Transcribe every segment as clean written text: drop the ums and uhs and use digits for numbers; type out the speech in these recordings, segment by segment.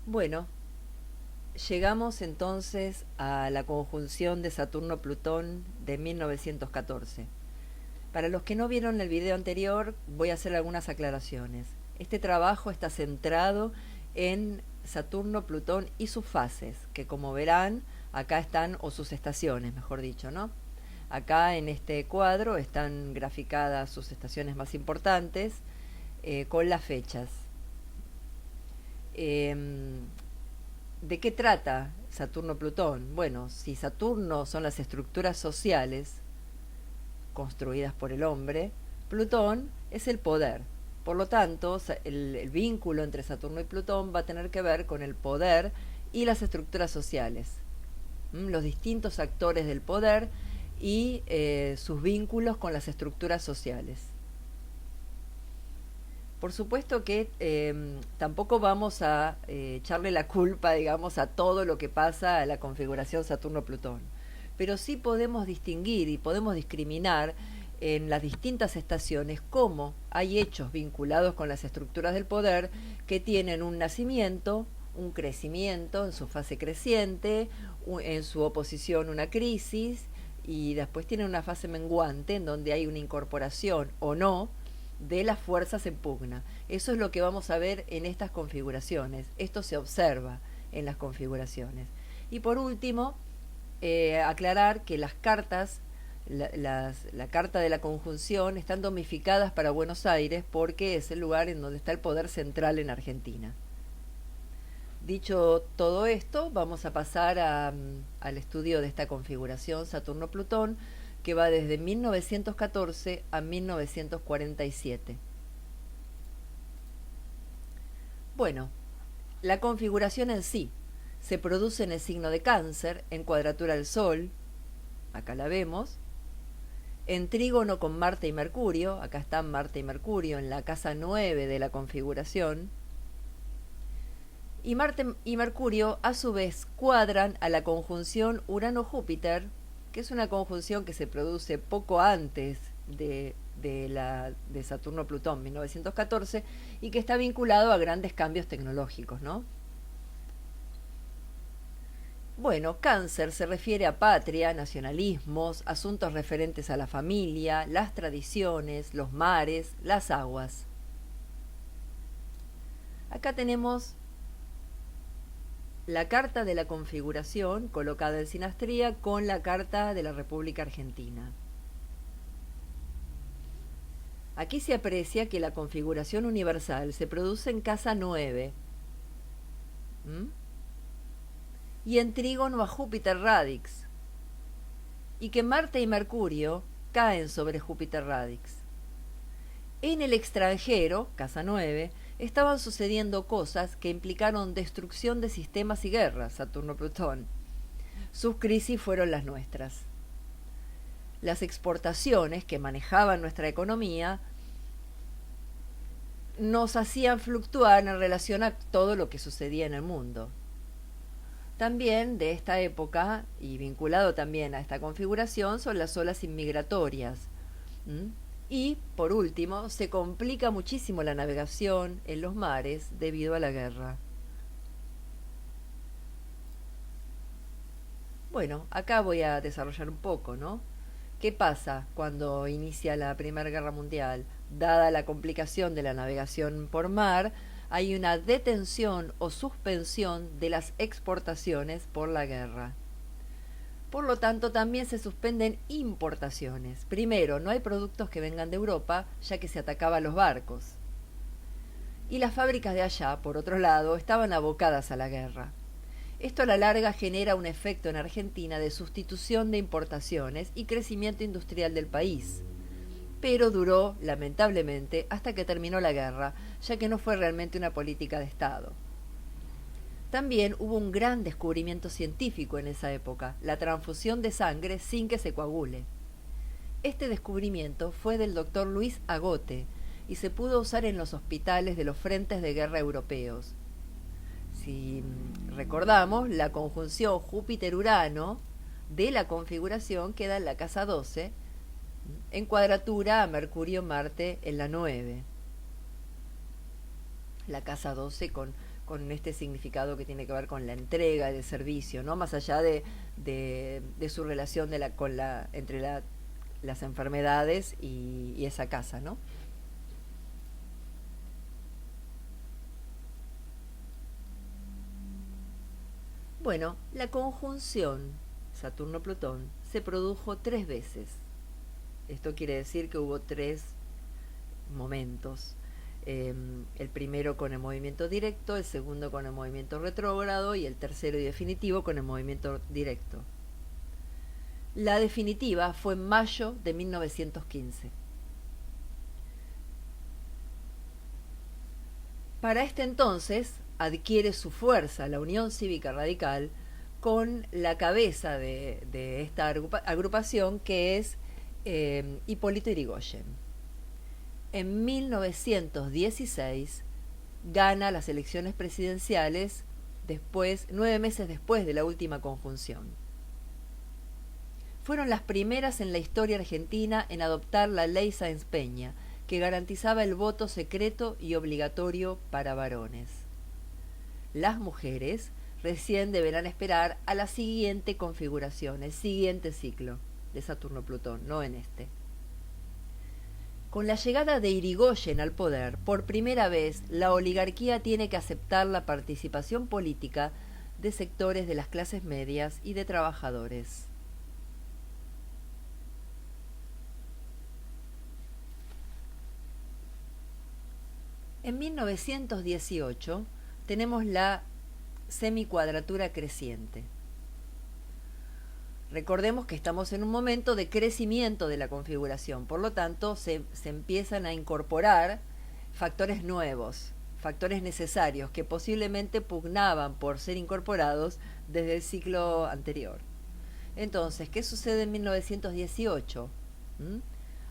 Bueno, llegamos entonces a la conjunción de Saturno-Plutón de 1914. Para los que no vieron el video anterior, voy a hacer algunas aclaraciones. Este trabajo está centrado en Saturno, Plutón y sus fases, que como verán, acá están, o sus estaciones, mejor dicho, ¿no? Acá en este cuadro están graficadas sus estaciones más importantes con las fechas. Eh, ¿De qué trata Saturno-Plutón? Bueno, si Saturno son las estructuras sociales construidas por el hombre, Plutón es el poder. Por lo tanto, el vínculo entre Saturno y Plutón va a tener que ver con el poder y las estructuras sociales. Los distintos actores del poder y sus vínculos con las estructuras sociales. Por supuesto que tampoco vamos a echarle la culpa, digamos, a todo lo que pasa a la configuración Saturno-Plutón. Pero sí podemos distinguir y podemos discriminar en las distintas estaciones cómo hay hechos vinculados con las estructuras del poder que tienen un nacimiento, un crecimiento en su fase creciente, en su oposición una crisis y después tienen una fase menguante en donde hay una incorporación o no de las fuerzas en pugna. Eso es lo que vamos a ver en estas configuraciones. Esto se observa en las configuraciones. Y por último, aclarar que las cartas, la carta de la conjunción, están domificadas para Buenos Aires porque es el lugar en donde está el poder central en Argentina. Dicho todo esto, vamos a pasar al estudio de esta configuración Saturno-Plutón, que va desde 1914 a 1947. Bueno, la configuración en sí se produce en el signo de Cáncer, en cuadratura al Sol, acá la vemos, en trígono con Marte y Mercurio, acá están Marte y Mercurio en la casa 9 de la configuración, y Marte y Mercurio a su vez cuadran a la conjunción Urano-Júpiter, que es una conjunción que se produce poco antes de Saturno-Plutón 1914 y que está vinculado a grandes cambios tecnológicos, ¿no? Bueno, Cáncer se refiere a patria, nacionalismos, asuntos referentes a la familia, las tradiciones, los mares, las aguas. Acá tenemos la carta de la configuración colocada en sinastría con la carta de la República Argentina. Aquí se aprecia que la configuración universal se produce en casa 9 y en trígono a Júpiter Radix, y que Marte y Mercurio caen sobre Júpiter Radix. En el extranjero, casa 9, estaban sucediendo cosas que implicaron destrucción de sistemas y guerras, Saturno-Plutón. Sus crisis fueron las nuestras. Las exportaciones que manejaban nuestra economía nos hacían fluctuar en relación a todo lo que sucedía en el mundo. También de esta época, y vinculado también a esta configuración, son las olas inmigratorias. Y, por último, se complica muchísimo la navegación en los mares debido a la guerra. Bueno, acá voy a desarrollar un poco, ¿no? ¿Qué pasa cuando inicia la Primera Guerra Mundial? Dada la complicación de la navegación por mar, hay una detención o suspensión de las exportaciones por la guerra. Por lo tanto, también se suspenden importaciones. Primero, no hay productos que vengan de Europa, ya que se atacaba a los barcos. Y las fábricas de allá, por otro lado, estaban abocadas a la guerra. Esto a la larga genera un efecto en Argentina de sustitución de importaciones y crecimiento industrial del país. Pero duró, lamentablemente, hasta que terminó la guerra, ya que no fue realmente una política de Estado. También hubo un gran descubrimiento científico en esa época, la transfusión de sangre sin que se coagule. Este descubrimiento fue del doctor Luis Agote y se pudo usar en los hospitales de los frentes de guerra europeos. Si recordamos, la conjunción Júpiter-Urano de la configuración queda en la casa 12, en cuadratura a Mercurio-Marte en la 9. La casa 12 con con este significado que tiene que ver con la entrega del servicio, ¿no? Más allá de su relación entre las enfermedades y esa casa, ¿no? Bueno, la conjunción Saturno-Plutón se produjo 3 veces. Esto quiere decir que hubo 3 momentos. El primero con el movimiento directo, el segundo con el movimiento retrógrado y el tercero y definitivo con el movimiento directo. La definitiva fue en mayo de 1915. Para este entonces adquiere su fuerza la Unión Cívica Radical con la cabeza de esta agrupación, que es Hipólito Yrigoyen. En 1916 gana las elecciones presidenciales, 9 meses después de la última conjunción. Fueron las primeras en la historia argentina en adoptar la ley Sáenz Peña, que garantizaba el voto secreto y obligatorio para varones. Las mujeres recién deberán esperar a la siguiente configuración, el siguiente ciclo de Saturno-Plutón, no en este. Con la llegada de Yrigoyen al poder, por primera vez la oligarquía tiene que aceptar la participación política de sectores de las clases medias y de trabajadores. En 1918 tenemos la semicuadratura creciente. Recordemos que estamos en un momento de crecimiento de la configuración, por lo tanto se empiezan a incorporar factores nuevos, factores necesarios que posiblemente pugnaban por ser incorporados desde el ciclo anterior. Entonces, ¿qué sucede en 1918?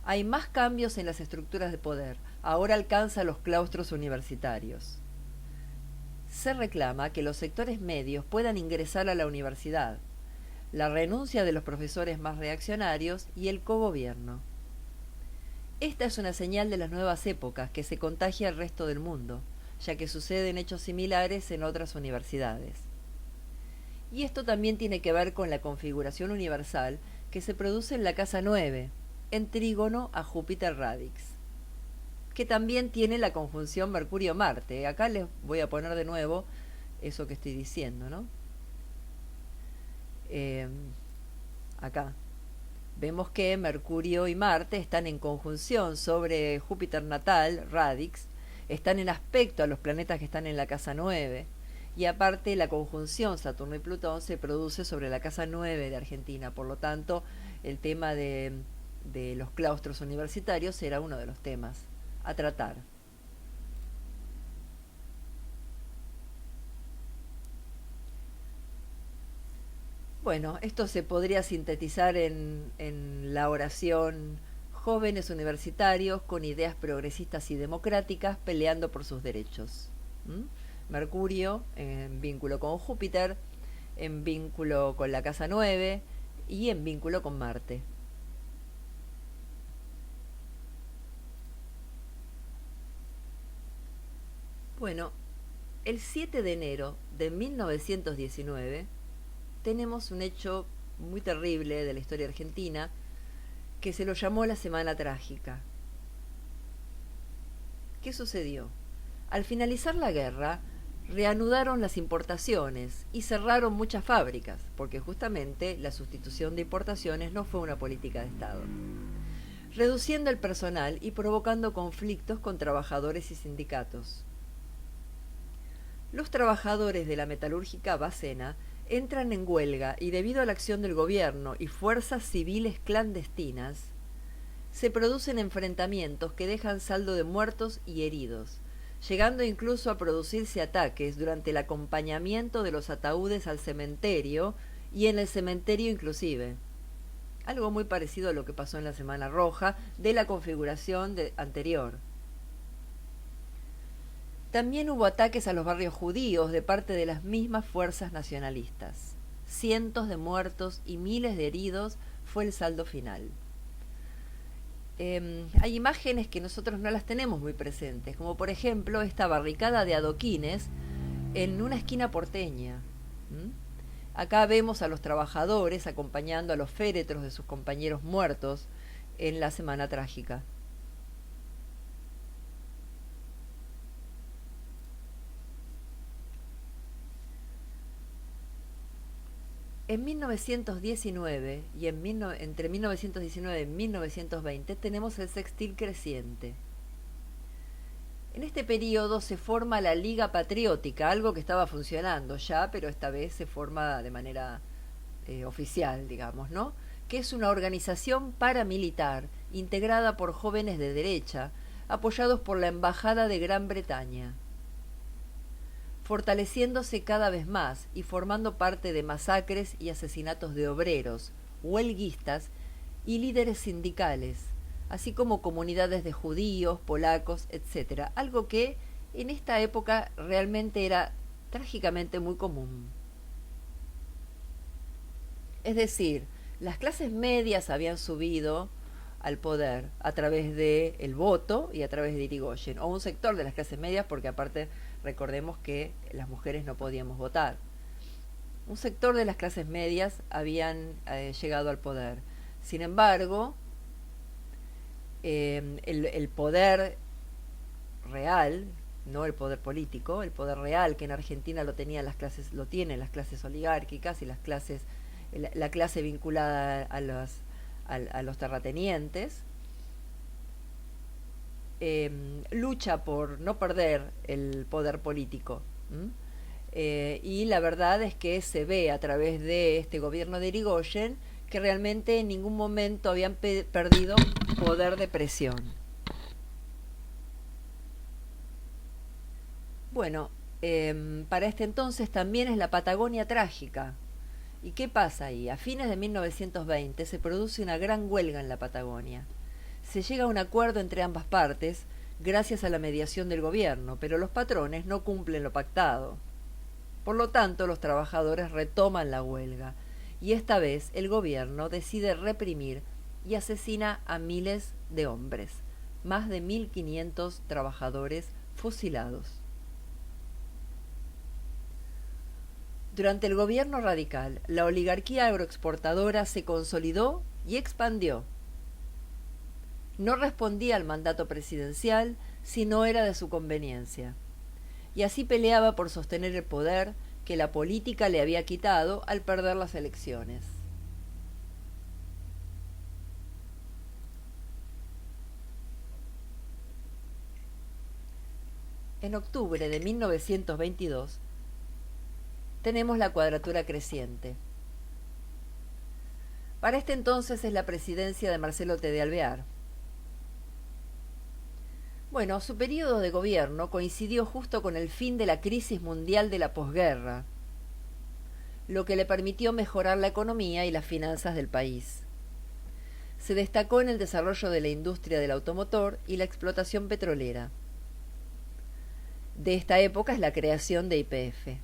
Hay más cambios en las estructuras de poder. Ahora alcanza los claustros universitarios. Se reclama que los sectores medios puedan ingresar a la universidad, la renuncia de los profesores más reaccionarios y el cogobierno. Esta es una señal de las nuevas épocas que se contagia al resto del mundo, ya que suceden hechos similares en otras universidades. Y esto también tiene que ver con la configuración universal que se produce en la casa 9, en trígono a Júpiter Radix, que también tiene la conjunción Mercurio-Marte. Acá les voy a poner de nuevo eso que estoy diciendo, ¿no? Acá vemos que Mercurio y Marte están en conjunción sobre Júpiter natal, Radix, están en aspecto a los planetas que están en la casa 9, y aparte la conjunción Saturno y Plutón se produce sobre la casa 9 de Argentina. Por lo tanto, el tema de los claustros universitarios era uno de los temas a tratar. Bueno, esto se podría sintetizar en la oración: jóvenes universitarios con ideas progresistas y democráticas peleando por sus derechos. Mercurio en vínculo con Júpiter, en vínculo con la casa 9 y en vínculo con Marte. Bueno, el 7 de enero de 1919 tenemos un hecho muy terrible de la historia argentina que se lo llamó la Semana Trágica. ¿Qué sucedió? Al finalizar la guerra, reanudaron las importaciones y cerraron muchas fábricas, porque justamente la sustitución de importaciones no fue una política de Estado, reduciendo el personal y provocando conflictos con trabajadores y sindicatos. Los trabajadores de la metalúrgica Bacena entran en huelga y, debido a la acción del gobierno y fuerzas civiles clandestinas, se producen enfrentamientos que dejan saldo de muertos y heridos, llegando incluso a producirse ataques durante el acompañamiento de los ataúdes al cementerio y en el cementerio inclusive. Algo muy parecido a lo que pasó en la Semana Roja de la configuración anterior. También hubo ataques a los barrios judíos de parte de las mismas fuerzas nacionalistas. Cientos de muertos y miles de heridos fue el saldo final. Hay imágenes que nosotros no las tenemos muy presentes, como por ejemplo esta barricada de adoquines en una esquina porteña. ¿Mm? Acá vemos a los trabajadores acompañando a los féretros de sus compañeros muertos en la Semana Trágica. En 1919 y entre 1919 y 1920 tenemos el sextil creciente. En este periodo se forma la Liga Patriótica, algo que estaba funcionando ya, pero esta vez se forma de manera oficial, digamos, ¿no? Que es una organización paramilitar integrada por jóvenes de derecha, apoyados por la Embajada de Gran Bretaña, fortaleciéndose cada vez más y formando parte de masacres y asesinatos de obreros, huelguistas y líderes sindicales, así como comunidades de judíos, polacos, etc. Algo que en esta época realmente era trágicamente muy común. Es decir, las clases medias habían subido al poder a través del voto y a través de Irigoyen, o un sector de las clases medias, porque aparte recordemos que las mujeres no podíamos votar. Un sector de las clases medias habían llegado al poder. Sin embargo, el poder real, no el poder político, el poder real que en Argentina lo tienen las clases oligárquicas y la clase vinculada a los terratenientes, lucha por no perder el poder político. Y la verdad es que se ve a través de este gobierno de Irigoyen que realmente en ningún momento habían perdido poder de presión. Bueno, para este entonces también es la Patagonia trágica. ¿Y qué pasa ahí? A fines de 1920 se produce una gran huelga en la Patagonia. Se llega a un acuerdo entre ambas partes gracias a la mediación del gobierno, pero los patrones no cumplen lo pactado. Por lo tanto, los trabajadores retoman la huelga y esta vez el gobierno decide reprimir y asesina a miles de hombres, más de 1.500 trabajadores fusilados. Durante el gobierno radical, la oligarquía agroexportadora se consolidó y expandió. No respondía al mandato presidencial si no era de su conveniencia, y así peleaba por sostener el poder que la política le había quitado al perder las elecciones. En octubre de 1922 tenemos la Cuadratura Creciente. Para este entonces es la presidencia de Marcelo T. de Alvear. Bueno, su periodo de gobierno coincidió justo con el fin de la crisis mundial de la posguerra, lo que le permitió mejorar la economía y las finanzas del país. Se destacó en el desarrollo de la industria del automotor y la explotación petrolera. De esta época es la creación de YPF,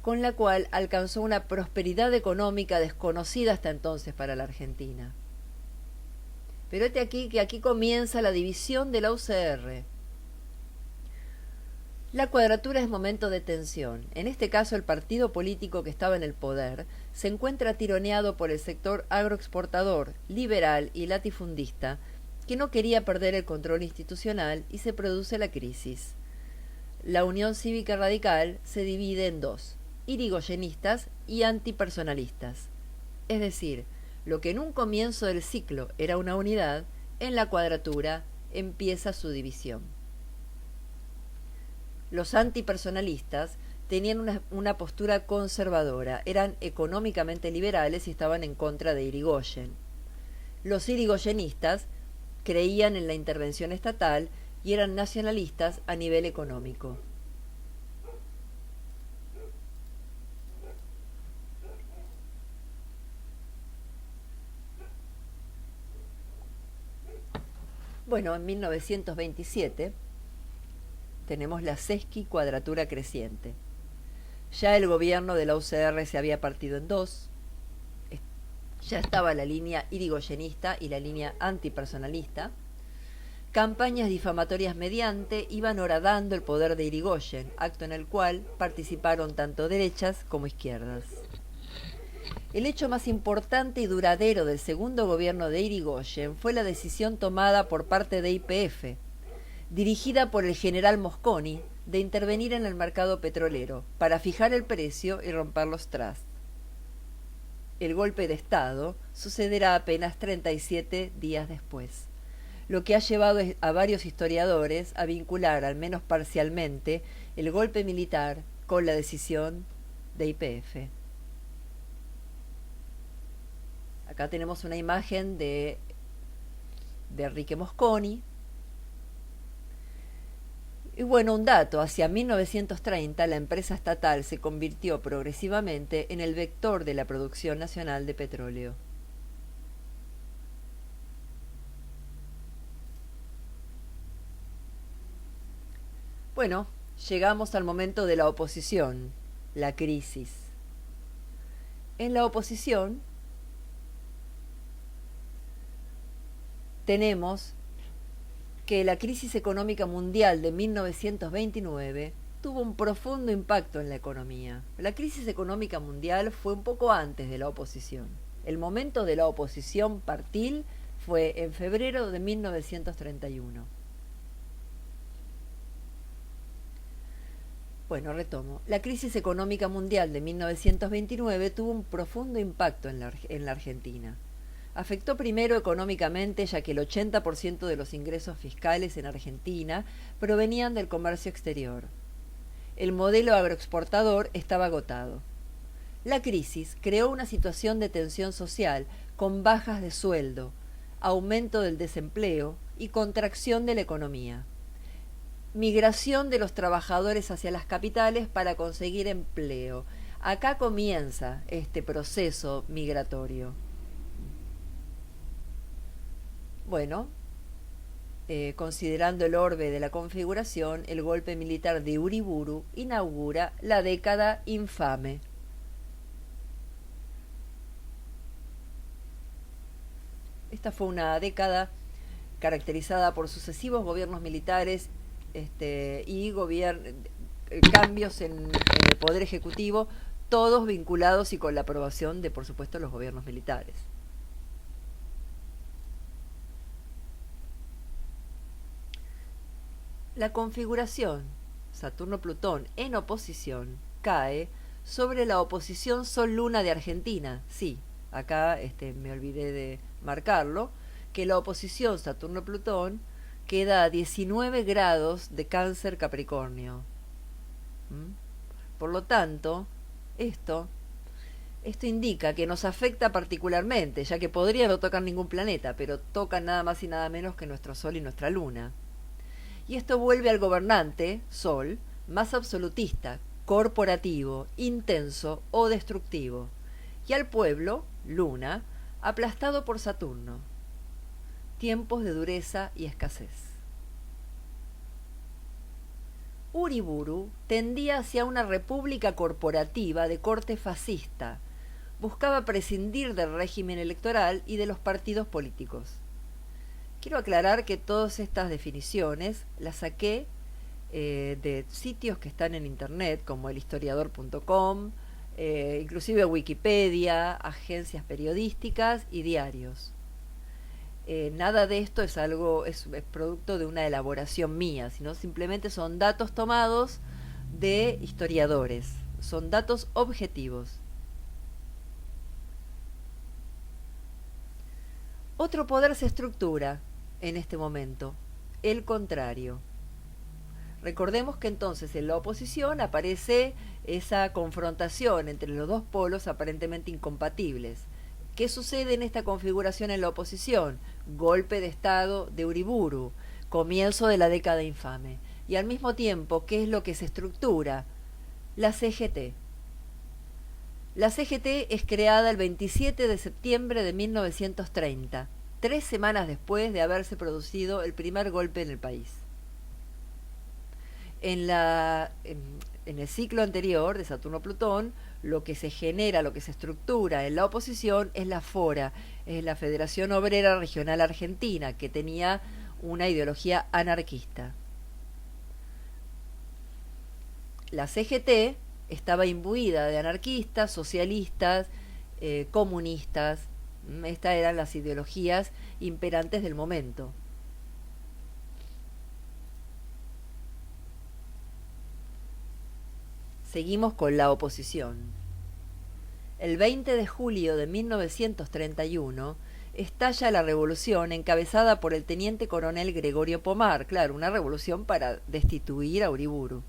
con la cual alcanzó una prosperidad económica desconocida hasta entonces para la Argentina. Pero aquí comienza la división de la UCR. La Cuadratura es momento de tensión. En este caso, el partido político que estaba en el poder se encuentra tironeado por el sector agroexportador, liberal y latifundista, que no quería perder el control institucional y se produce la crisis. La Unión Cívica Radical se divide en dos: irigoyenistas y antipersonalistas. Es decir, lo que en un comienzo del ciclo era una unidad, en la Cuadratura empieza su división. Los antipersonalistas tenían una postura conservadora, eran económicamente liberales y estaban en contra de Irigoyen. Los irigoyenistas creían en la intervención estatal y eran nacionalistas a nivel económico. Bueno, en 1927 tenemos la Sesqui Cuadratura Creciente. Ya el gobierno de la UCR se había partido en dos. Ya estaba la línea irigoyenista y la línea antipersonalista. Campañas difamatorias mediante iban horadando el poder de Irigoyen, acto en el cual participaron tanto derechas como izquierdas. El hecho más importante y duradero del segundo gobierno de Irigoyen fue la decisión tomada por parte de YPF, dirigida por el general Mosconi, de intervenir en el mercado petrolero para fijar el precio y romper los trusts. El golpe de Estado sucederá apenas 37 días después, lo que ha llevado a varios historiadores a vincular, al menos parcialmente, el golpe militar con la decisión de YPF. Acá tenemos una imagen de Enrique Mosconi. Y bueno, un dato, hacia 1930 la empresa estatal se convirtió progresivamente en el vector de la producción nacional de petróleo. Bueno, llegamos al momento de la oposición, la crisis. En la oposición tenemos que la crisis económica mundial de 1929 tuvo un profundo impacto en la economía. La crisis económica mundial fue un poco antes de la oposición. El momento de la oposición partil fue en febrero de 1931. Bueno, retomo. La crisis económica mundial de 1929 tuvo un profundo impacto en la Argentina. Afectó primero económicamente, ya que el 80% de los ingresos fiscales en Argentina provenían del comercio exterior. El modelo agroexportador estaba agotado. La crisis creó una situación de tensión social con bajas de sueldo, aumento del desempleo y contracción de la economía. Migración de los trabajadores hacia las capitales para conseguir empleo. Acá comienza este proceso migratorio. Bueno, considerando el orbe de la configuración, el golpe militar de Uriburu inaugura la década infame. Esta fue una década caracterizada por sucesivos gobiernos militares y cambios en el poder ejecutivo, todos vinculados y con la aprobación de, por supuesto, los gobiernos militares. La configuración Saturno-Plutón en oposición cae sobre la oposición Sol-Luna de Argentina. Sí, acá me olvidé de marcarlo, que la oposición Saturno-Plutón queda a 19 grados de Cáncer Capricornio. Por lo tanto, esto indica que nos afecta particularmente, ya que podría no tocar ningún planeta, pero tocan nada más y nada menos que nuestro Sol y nuestra Luna. Y esto vuelve al gobernante, Sol, más absolutista, corporativo, intenso o destructivo, y al pueblo, Luna, aplastado por Saturno. Tiempos de dureza y escasez. Uriburu tendía hacia una república corporativa de corte fascista. Buscaba prescindir del régimen electoral y de los partidos políticos. Quiero aclarar que todas estas definiciones las saqué de sitios que están en internet, como elhistoriador.com, inclusive Wikipedia, agencias periodísticas y diarios. Nada de esto es producto de una elaboración mía, sino simplemente son datos tomados de historiadores, son datos objetivos. Otro poder se estructura en este momento, el contrario. Recordemos que entonces en la oposición aparece esa confrontación entre los dos polos aparentemente incompatibles. ¿Qué sucede en esta configuración en la oposición? Golpe de Estado de Uriburu, comienzo de la década infame. Y al mismo tiempo, ¿qué es lo que se estructura? La CGT. La CGT es creada el 27 de septiembre de 1930, 3 semanas después de haberse producido el primer golpe en el país. En el ciclo anterior de Saturno-Plutón, lo que se genera, lo que se estructura en la oposición es la FORA, es la Federación Obrera Regional Argentina, que tenía una ideología anarquista. La CGT estaba imbuida de anarquistas, socialistas, comunistas. Estas eran las ideologías imperantes del momento. Seguimos con la oposición. El 20 de julio de 1931 estalla la revolución encabezada por el teniente coronel Gregorio Pomar, claro, una revolución para destituir a Uriburu.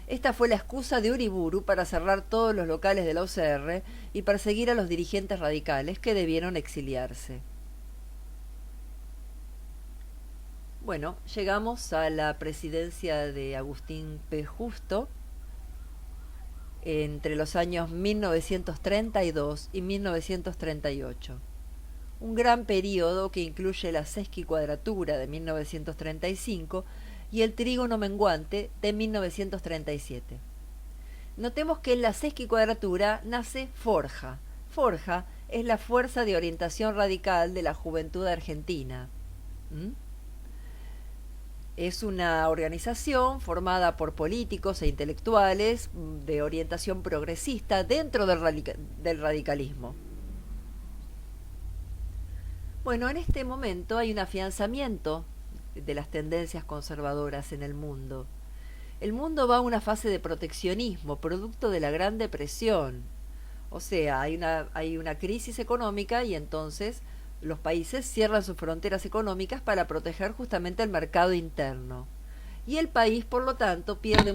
Esta fue la excusa de Uriburu para cerrar todos los locales de la UCR y perseguir a los dirigentes radicales que debieron exiliarse. Bueno, llegamos a la presidencia de Agustín P. Justo entre los años 1932 y 1938. Un gran periodo que incluye la sesquicuadratura de 1935 y el trígono menguante de 1937. Notemos que en la sesquicuadratura nace Forja. Forja es la Fuerza de Orientación Radical de la Juventud Argentina. Es una organización formada por políticos e intelectuales de orientación progresista dentro del radicalismo. Bueno, en este momento hay un afianzamiento de las tendencias conservadoras en el mundo. El mundo va a una fase de proteccionismo, producto de la Gran Depresión. O sea, hay una crisis económica y entonces los países cierran sus fronteras económicas para proteger justamente el mercado interno. Y el país, por lo tanto, pierde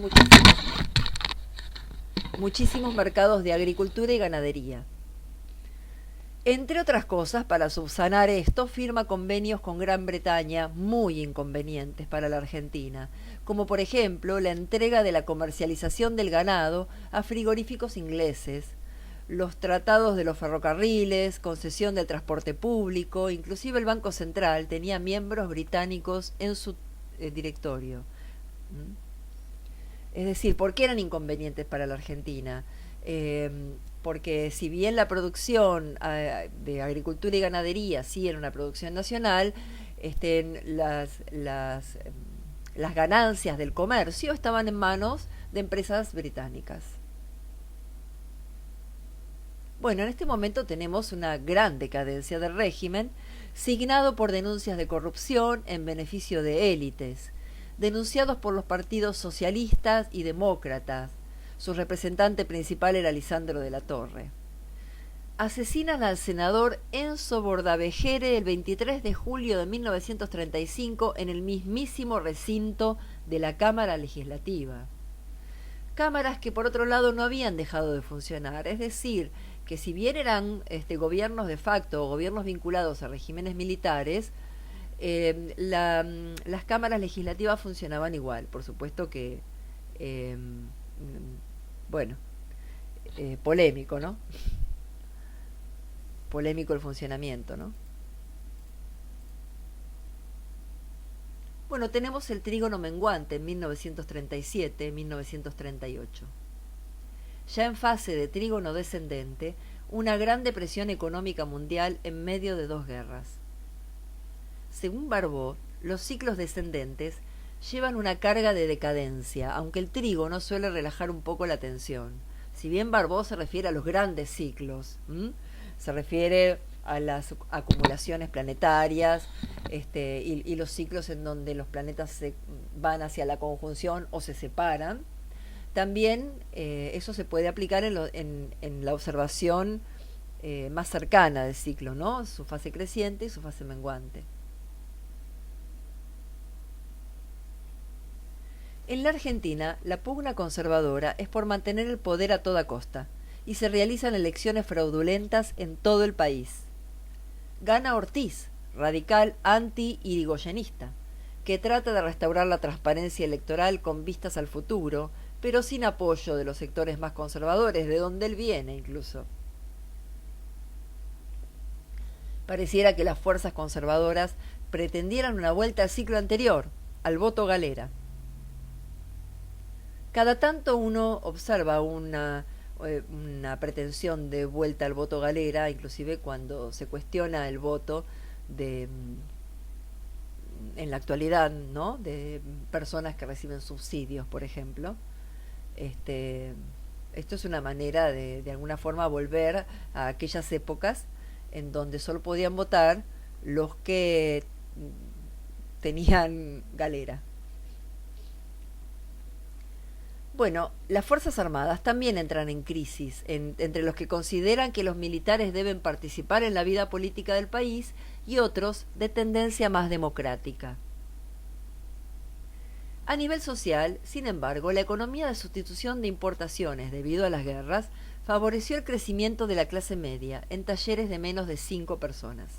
muchísimos mercados de agricultura y ganadería. Entre otras cosas, para subsanar esto, firma convenios con Gran Bretaña muy inconvenientes para la Argentina, como por ejemplo la entrega de la comercialización del ganado a frigoríficos ingleses, los tratados de los ferrocarriles, concesión del transporte público, inclusive el Banco Central tenía miembros británicos en su directorio. Es decir, ¿por qué eran inconvenientes para la Argentina? Porque si bien la producción de agricultura y ganadería sí era una producción nacional, las ganancias del comercio estaban en manos de empresas británicas. Bueno, en este momento tenemos una gran decadencia del régimen, signado por denuncias de corrupción en beneficio de élites, denunciados por los partidos socialistas y demócratas. Su representante principal era Lisandro de la Torre. Asesinan al senador Enzo Bordavegere el 23 de julio de 1935 en el mismísimo recinto de la Cámara Legislativa. Cámaras que por otro lado no habían dejado de funcionar, es decir, que si bien eran gobiernos de facto o gobiernos vinculados a regímenes militares, las cámaras legislativas funcionaban igual. Por supuesto que, polémico, ¿no? Polémico el funcionamiento, ¿no? Bueno, tenemos el trígono menguante en 1937-1938. Ya en fase de trígono descendente, una gran depresión económica mundial en medio de dos guerras. Según Barbot, los ciclos descendentes llevan una carga de decadencia, aunque el trígono suele relajar un poco la tensión. Si bien Barbot se refiere a los grandes ciclos, se refiere a las acumulaciones planetarias y los ciclos en donde los planetas se van hacia la conjunción o se separan. También eso se puede aplicar en la observación más cercana del ciclo, ¿no? Su fase creciente y su fase menguante. En la Argentina, la pugna conservadora es por mantener el poder a toda costa y se realizan elecciones fraudulentas en todo el país. Gana Ortiz, radical anti-irigoyenista, que trata de restaurar la transparencia electoral con vistas al futuro, pero sin apoyo de los sectores más conservadores, de donde él viene incluso. Pareciera que las fuerzas conservadoras pretendieran una vuelta al ciclo anterior, al voto galera. Cada tanto uno observa una pretensión de vuelta al voto galera, inclusive cuando se cuestiona el voto en la actualidad, ¿no? De personas que reciben subsidios, por ejemplo. Este, esto es una manera de alguna forma volver a aquellas épocas en donde solo podían votar los que tenían galera. Bueno, las Fuerzas Armadas también entran en crisis entre los que consideran que los militares deben participar en la vida política del país y otros de tendencia más democrática. A nivel social, sin embargo, la economía de sustitución de importaciones debido a las guerras favoreció el crecimiento de la clase media en talleres de menos de 5 personas.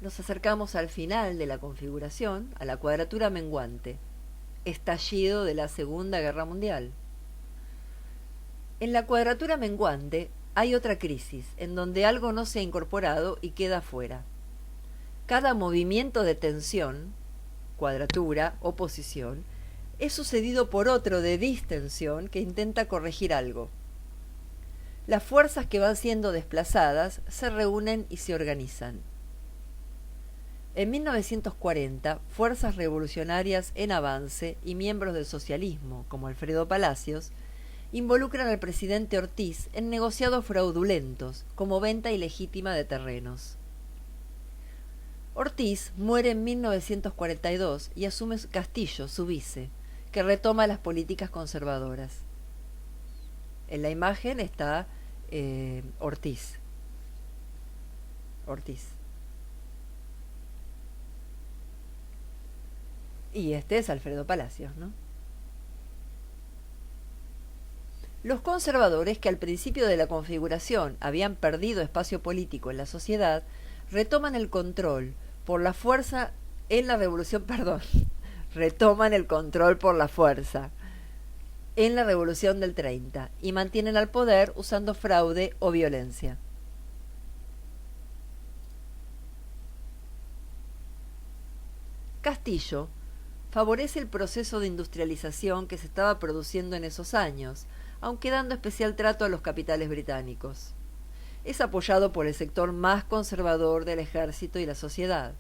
Nos acercamos al final de la configuración, a la cuadratura menguante, estallido de la Segunda Guerra Mundial. En la cuadratura menguante hay otra crisis, en donde algo no se ha incorporado y queda fuera. Cada movimiento de tensión, cuadratura, oposición, es sucedido por otro de distensión que intenta corregir algo. Las fuerzas que van siendo desplazadas se reúnen y se organizan. En 1940, fuerzas revolucionarias en avance y miembros del socialismo, como Alfredo Palacios, involucran al presidente Ortiz en negociados fraudulentos, como venta ilegítima de terrenos. Ortiz muere en 1942 y asume Castillo, su vice, que retoma las políticas conservadoras. En la imagen está Ortiz. Y este es Alfredo Palacios, ¿no? Los conservadores, que al principio de la configuración habían perdido espacio político en la sociedad, retoman el control por la fuerza en la revolución, retoman el control por la fuerza en la revolución del 30 y mantienen al poder usando fraude o violencia. Castillo favorece el proceso de industrialización que se estaba produciendo en esos años, aunque dando especial trato a los capitales británicos. Es apoyado por el sector más conservador del ejército y la sociedad.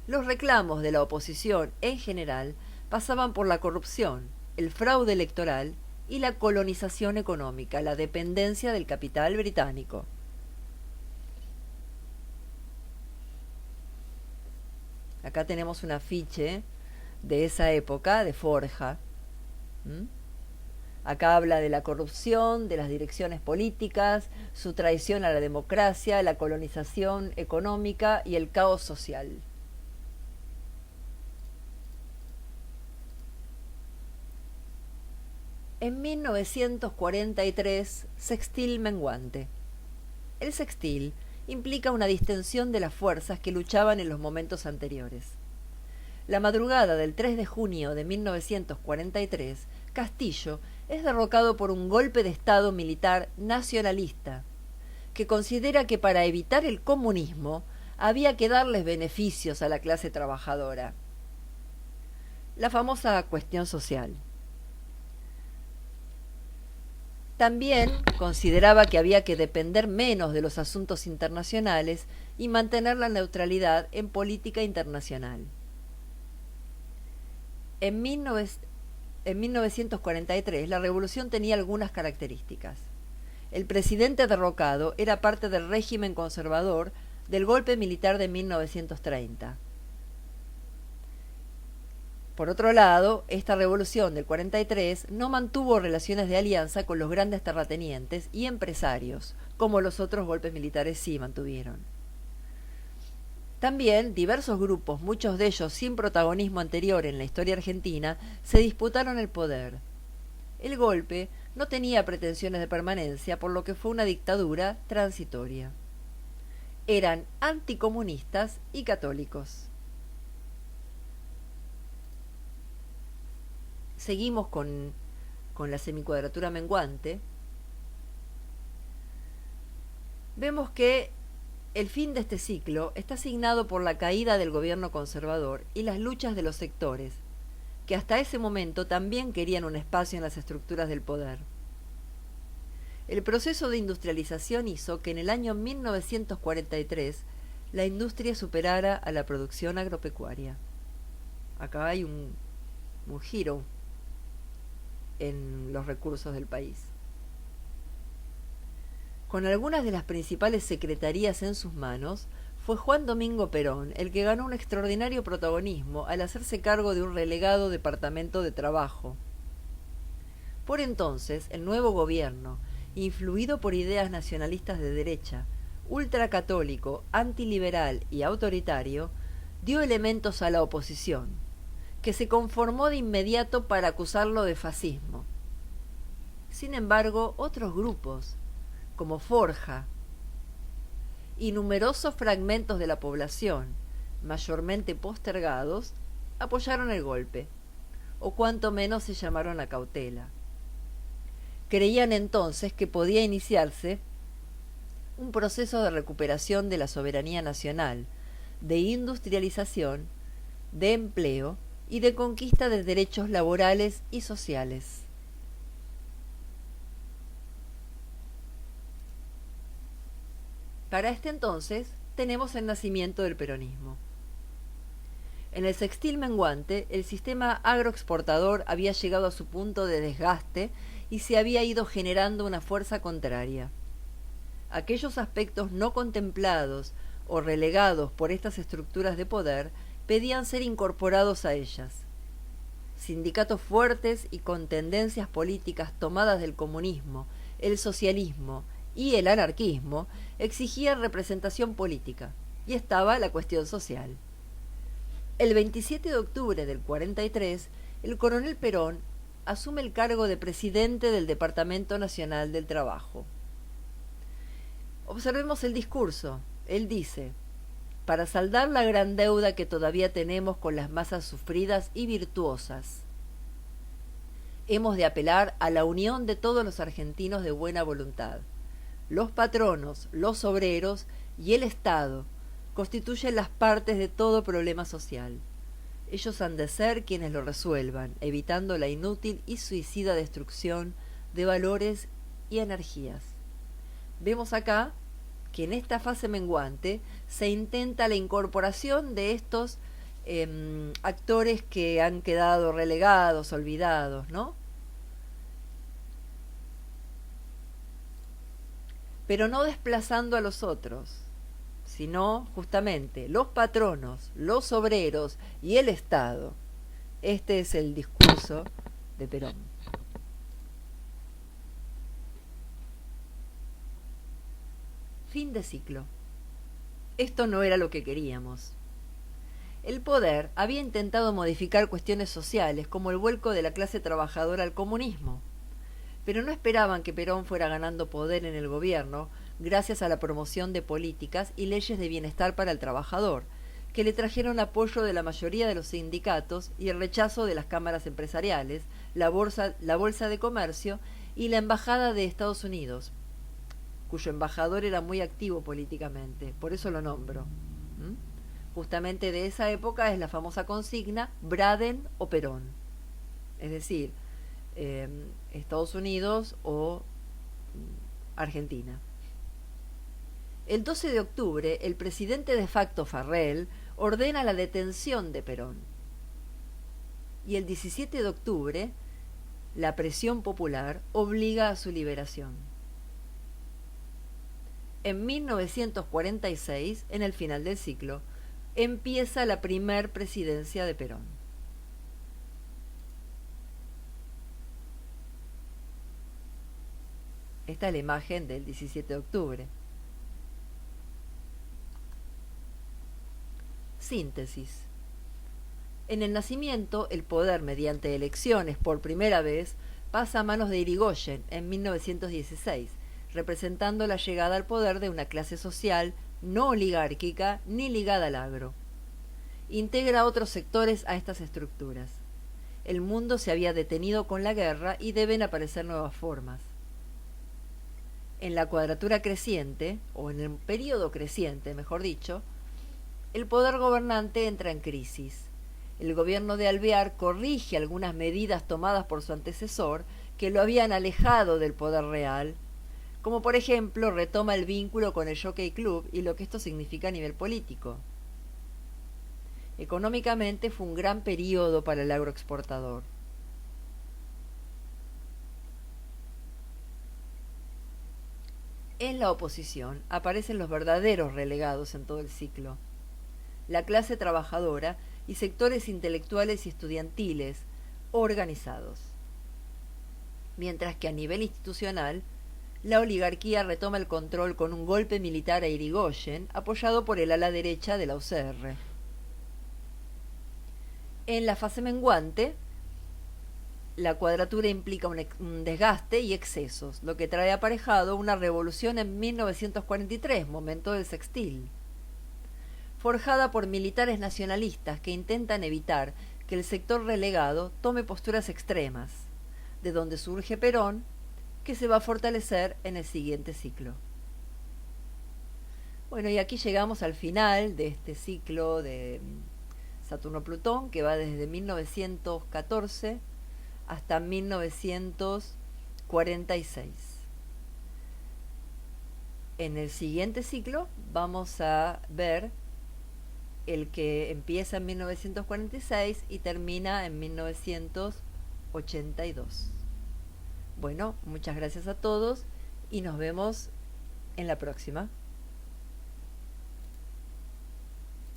Los reclamos de la oposición en general pasaban por la corrupción, el fraude electoral y la colonización económica, la dependencia del capital británico. Acá tenemos un afiche de esa época, de Forja. Acá habla de la corrupción, de las direcciones políticas, su traición a la democracia, la colonización económica y el caos social. En 1943, sextil menguante. El sextil implica una distensión de las fuerzas que luchaban en los momentos anteriores. La madrugada del 3 de junio de 1943, Castillo es derrocado por un golpe de Estado militar nacionalista, que considera que para evitar el comunismo había que darles beneficios a la clase trabajadora. La famosa cuestión social. También consideraba que había que depender menos de los asuntos internacionales y mantener la neutralidad en política internacional. En 1943, la revolución tenía algunas características. El presidente derrocado era parte del régimen conservador del golpe militar de 1930. Por otro lado, esta revolución del 43 no mantuvo relaciones de alianza con los grandes terratenientes y empresarios, como los otros golpes militares sí mantuvieron. También diversos grupos, muchos de ellos sin protagonismo anterior en la historia argentina, se disputaron el poder. El golpe no tenía pretensiones de permanencia, por lo que fue una dictadura transitoria. Eran anticomunistas y católicos. Seguimos con la semicuadratura menguante. Vemos que el fin de este ciclo está asignado por la caída del gobierno conservador y las luchas de los sectores que hasta ese momento también querían un espacio en las estructuras del poder. El proceso de industrialización hizo que en el año 1943 la industria superara a la producción agropecuaria. Acá hay un giro en los recursos del país. Con algunas de las principales secretarías en sus manos, fue Juan Domingo Perón el que ganó un extraordinario protagonismo al hacerse cargo de un relegado departamento de trabajo. Por entonces, el nuevo gobierno, influido por ideas nacionalistas de derecha, ultracatólico, antiliberal y autoritario, dio elementos a la oposición, que se conformó de inmediato para acusarlo de fascismo. Sin embargo, otros grupos, como Forja, y numerosos fragmentos de la población, mayormente postergados, apoyaron el golpe, o cuanto menos se llamaron a cautela. Creían entonces que podía iniciarse un proceso de recuperación de la soberanía nacional, de industrialización, de empleo y de conquista de derechos laborales y sociales. Para este entonces tenemos el nacimiento del peronismo. En el sextil menguante, el sistema agroexportador había llegado a su punto de desgaste y se había ido generando una fuerza contraria. Aquellos aspectos no contemplados o relegados por estas estructuras de poder pedían ser incorporados a ellas. Sindicatos fuertes y con tendencias políticas tomadas del comunismo, el socialismo y el anarquismo exigían representación política, y estaba la cuestión social. El 27 de octubre del 43, el coronel Perón asume el cargo de presidente del Departamento Nacional del Trabajo. Observemos el discurso. Él dice: para saldar la gran deuda que todavía tenemos con las masas sufridas y virtuosas, hemos de apelar a la unión de todos los argentinos de buena voluntad. Los patronos, los obreros y el Estado constituyen las partes de todo problema social. Ellos han de ser quienes lo resuelvan, evitando la inútil y suicida destrucción de valores y energías. Vemos acá que en esta fase menguante se intenta la incorporación de estos actores que han quedado relegados, olvidados, ¿no? Pero no desplazando a los otros, sino justamente los patronos, los obreros y el Estado. Este es el discurso de Perón. Fin de ciclo. Esto no era lo que queríamos. El poder había intentado modificar cuestiones sociales como el vuelco de la clase trabajadora al comunismo, pero no esperaban que Perón fuera ganando poder en el gobierno gracias a la promoción de políticas y leyes de bienestar para el trabajador, que le trajeron apoyo de la mayoría de los sindicatos y el rechazo de las cámaras empresariales, la Bolsa de Comercio y la Embajada de Estados Unidos, cuyo embajador era muy activo políticamente, por eso lo nombro. Justamente de esa época es la famosa consigna Braden o Perón, es decir, Estados Unidos o Argentina. El 12 de octubre, el presidente de facto Farrell ordena la detención de Perón. Y el 17 de octubre, la presión popular obliga a su liberación. En 1946, en el final del ciclo, empieza la primer presidencia de Perón. Esta es la imagen del 17 de octubre. Síntesis. En el nacimiento, el poder mediante elecciones por primera vez pasa a manos de Irigoyen en 1916, representando la llegada al poder de una clase social no oligárquica ni ligada al agro. Integra otros sectores a estas estructuras. El mundo se había detenido con la guerra y deben aparecer nuevas formas. En la cuadratura creciente, o en el periodo creciente, mejor dicho, el poder gobernante entra en crisis. El gobierno de Alvear corrige algunas medidas tomadas por su antecesor que lo habían alejado del poder real, como por ejemplo retoma el vínculo con el Jockey Club y lo que esto significa a nivel político. Económicamente fue un gran periodo para el agroexportador. En la oposición aparecen los verdaderos relegados en todo el ciclo: la clase trabajadora y sectores intelectuales y estudiantiles organizados. Mientras que a nivel institucional, la oligarquía retoma el control con un golpe militar a Irigoyen, apoyado por el ala derecha de la UCR. En la fase menguante, la cuadratura implica un desgaste y excesos, lo que trae aparejado una revolución en 1943, momento del sextil, forjada por militares nacionalistas que intentan evitar que el sector relegado tome posturas extremas, de donde surge Perón, que se va a fortalecer en el siguiente ciclo. Bueno, y aquí llegamos al final de este ciclo de Saturno-Plutón, que va desde 1914 hasta 1946. En el siguiente ciclo vamos a ver el que empieza en 1946 y termina en 1982. Bueno, muchas gracias a todos y nos vemos en la próxima.